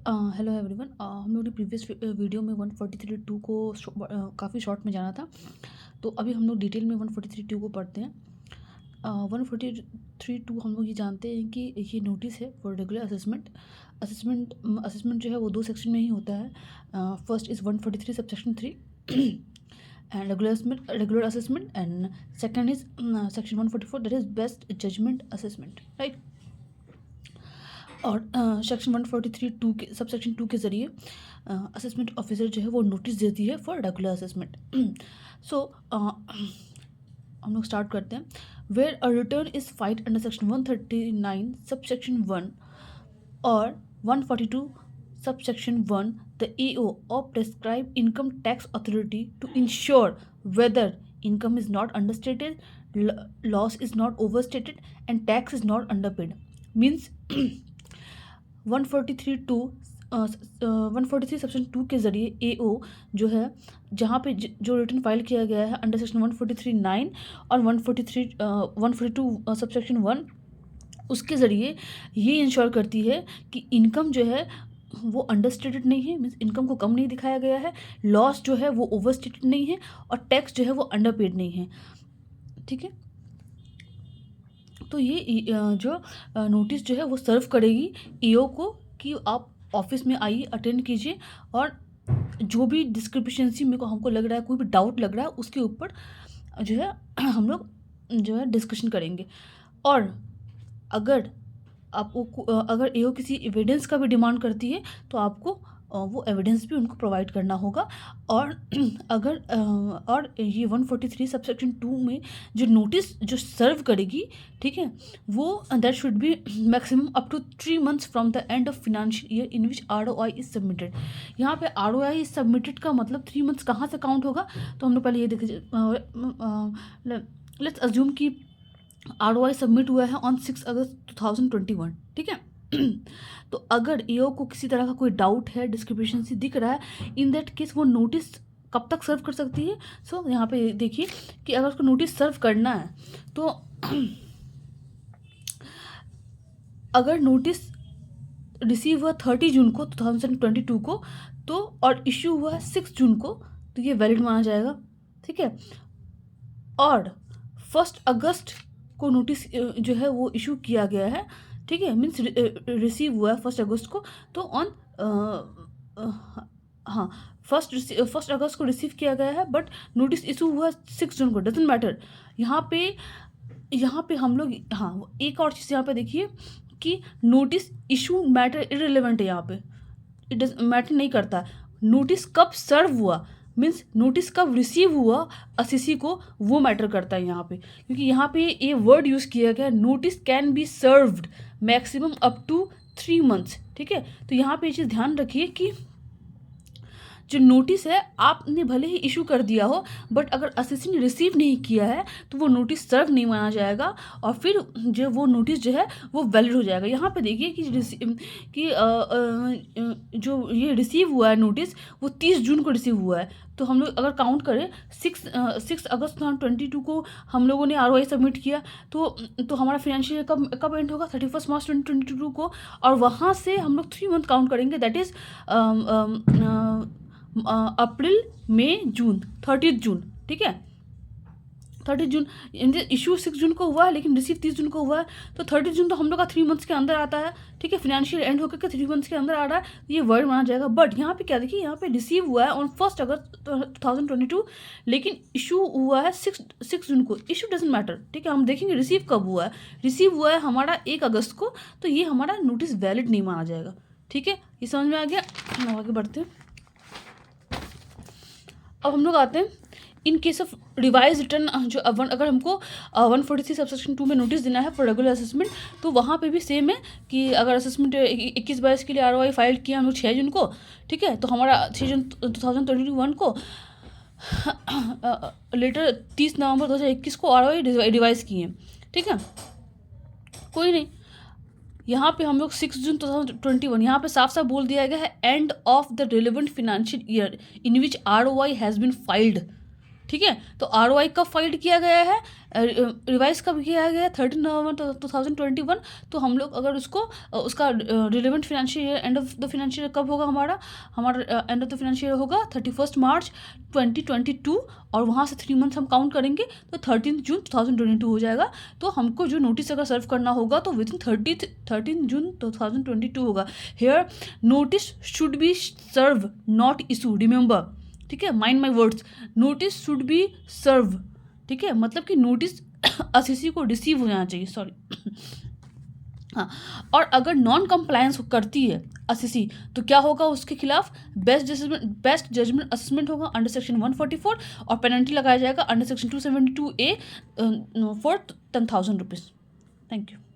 Hello everyone. हम लोग ने प्रीवियस वीडियो में 143.2 को काफ़ी शॉर्ट में जाना था। तो अभी हम लोग डिटेल में 143.2 को पढ़ते हैं। 143.2 हम लोग ये जानते हैं कि ये नोटिस है फॉर रेगुलर असेसमेंट। असेसमेंट जो है वो 2 सेक्शन में ही होता है। First is 143 subsection 3 and regular assessment, and second is section 144 that is best judgement assessment, right. और सेक्शन 143.2 के सबसेक्शन 2 के ज़रिए असेसमेंट ऑफिसर जो है वो नोटिस देती है फॉर रेगुलर असेसमेंट। सो हम लोग स्टार्ट करते हैं। Where a return is filed under section 139 subsection 1 और 142 subsection 1, the AO or prescribed income tax authority to ensure whether income is not understated, loss is not overstated, and tax is not underpaid. Means 143 section 2 के ज़रिए AO जो है, जहाँ पे जो return file किया गया है अंडर सेक्शन 143(9) और 142 सबसेक्शन 1, उसके ज़रिए ये इंश्योर करती है कि इनकम जो है वो अंडरस्टेटेड नहीं है, मीन्स इनकम को कम नहीं दिखाया गया है, लॉस जो है वो ओवरस्टेटेड नहीं है, और टैक्स जो है वो अंडरपेड नहीं है। ठीक है, तो ये जो नोटिस जो है वो सर्व करेगी ईओ को कि आप ऑफिस में आइए, अटेंड कीजिए, और जो भी डिस्क्रिपेंसी मेरे को हमको लग रहा है, कोई भी डाउट लग रहा है, उसके ऊपर जो है हम लोग जो है डिस्कशन करेंगे। और अगर आपको अगर एओ किसी एविडेंस का भी डिमांड करती है तो आपको वो एविडेंस भी उनको प्रोवाइड करना होगा। और अगर और ये 143 सबसेक्शन 2 में जो नोटिस जो सर्व करेगी, ठीक है, वो that should be maximum up to 3 months from the end of financial year in which ROI is submitted. यहाँ पे ROI इज सबमिटेड का मतलब 3 मंथ्स कहाँ से काउंट होगा, तो हम लोग पहले ये देखिए, लेट्स अज्यूम कि ROI सबमिट हुआ है ऑन 6 अगस्त 2021, ठीक है। तो अगर एओ को किसी तरह का कोई डाउट है, डिस्क्रिपेंसी दिख रहा है, इन दैट केस वो नोटिस कब तक सर्व कर सकती है। सो यहाँ पे देखिए कि अगर उसको नोटिस सर्व करना है तो अगर नोटिस रिसीव हुआ 30 जून को 2022 को, तो और इश्यू हुआ 6 जून को, तो ये वैलिड माना जाएगा, ठीक है। और 1 अगस्त को नोटिस जो है वो इशू किया गया है, ठीक है, मीन्स रिसीव हुआ है 1 अगस्त को, तो ऑन हाँ 1 अगस्त को रिसीव किया गया है, बट नोटिस इशू हुआ 6 जून को, डजेंट मैटर। यहाँ पे हम लोग, हाँ एक और चीज़ यहाँ पे देखिए कि नोटिस इशू मैटर इररिलेवेंट है, यहाँ पे इट डज मैटर नहीं करता। नोटिस कब सर्व हुआ, मीन्स नोटिस कब रिसीव हुआ असीसी को, वो मैटर करता है यहाँ पे, क्योंकि यहाँ पे ये वर्ड यूज़ किया गया, notice can be served maximum up to 3 months, ठीक है। तो यहाँ पे ये चीज़ ध्यान रखिए कि जो नोटिस है आपने भले ही इशू कर दिया हो, बट अगर असीसी ने रिसीव नहीं किया है तो वो नोटिस सर्व नहीं माना जाएगा, और फिर जो वो नोटिस जो है वो वैलिड हो जाएगा। यहाँ पे देखिए कि जो ये रिसीव हुआ है नोटिस, वो 30 जून को रिसीव हुआ है। तो हम लोग अगर काउंट करें 6 अगस्त 2022 को हम लोगों ने ROI सबमिट किया, तो हमारा फाइनेंशियल कब एंड होगा, 31 मार्च 2022 को, और वहाँ से हम लोग 3 मंथ काउंट करेंगे, दैट इज़ अप्रैल, मई, जून, 30 जून, ठीक है। 30 जून इशू 6 जून को हुआ है, लेकिन रिसीव 30 जून को हुआ है, तो 30 जून तो हम लोग का 3 मंथ्स के अंदर आता है, ठीक है। फाइनेंशियल एंड होकर के 3 मंथ्स के अंदर आ रहा है, ये वर्ड माना जाएगा। बट यहाँ पे क्या देखिए, यहाँ पे रिसीव हुआ है ऑन 1 अगस्त 2022, लेकिन इशू हुआ है 6 जून को, इशू डजेंट मैटर, ठीक है। हम देखेंगे रिसीव कब हुआ है, रिसीव हुआ है हमारा 1 अगस्त को, तो ये हमारा नोटिस वैलिड नहीं माना जाएगा, ठीक है। ये समझ में आ गया, हम आगे बढ़ते हैं। अब हम लोग आते हैं in case of revise return, जो अगर हमको 143 सबसेक्शन 2 में नोटिस देना है फॉर रेगुलर असेसमेंट, तो वहाँ पे भी सेम है कि अगर असेसमेंट 21-22 के लिए ROI फाइल किया हम लोग 6 जून को, ठीक है, तो हमारा 6 जून 2021 को लेटर 30 नवंबर 2021 को ROI रिवाइज किए, ठीक है, कोई नहीं। यहाँ पे हम लोग 6 जून 2021, यहाँ पे साफ साफ बोल दिया गया है, end of the relevant financial year in which ROI has been filed, ठीक है। तो ROI कब फाइल किया गया है, रिवाइज कब किया गया है, 13 नवंबर 2021। तो हम लोग अगर उसको उसका relevant financial year, and of the financial year कब होगा, हमारा and of the financial year होगा 31 मार्च 2022, और वहाँ से 3 मंथ हम काउंट करेंगे तो 13 जून 2022 हो जाएगा। तो हमको जो नोटिस अगर सर्व करना होगा तो विद इन 13 जून 2022 होगा। Here notice should be serve not issue, remember, ठीक है, mind my words, notice should be serve, ठीक है, मतलब कि नोटिस असिसी को रिसीव हो जाना चाहिए, सॉरी। हाँ, और अगर नॉन कंप्लायंस करती है असिसी तो क्या होगा उसके खिलाफ, बेस्ट जजमेंट असेसमेंट होगा अंडर सेक्शन 144, और पेनल्टी लगाया जाएगा under section 272A for 10,000 rupees. Thank you.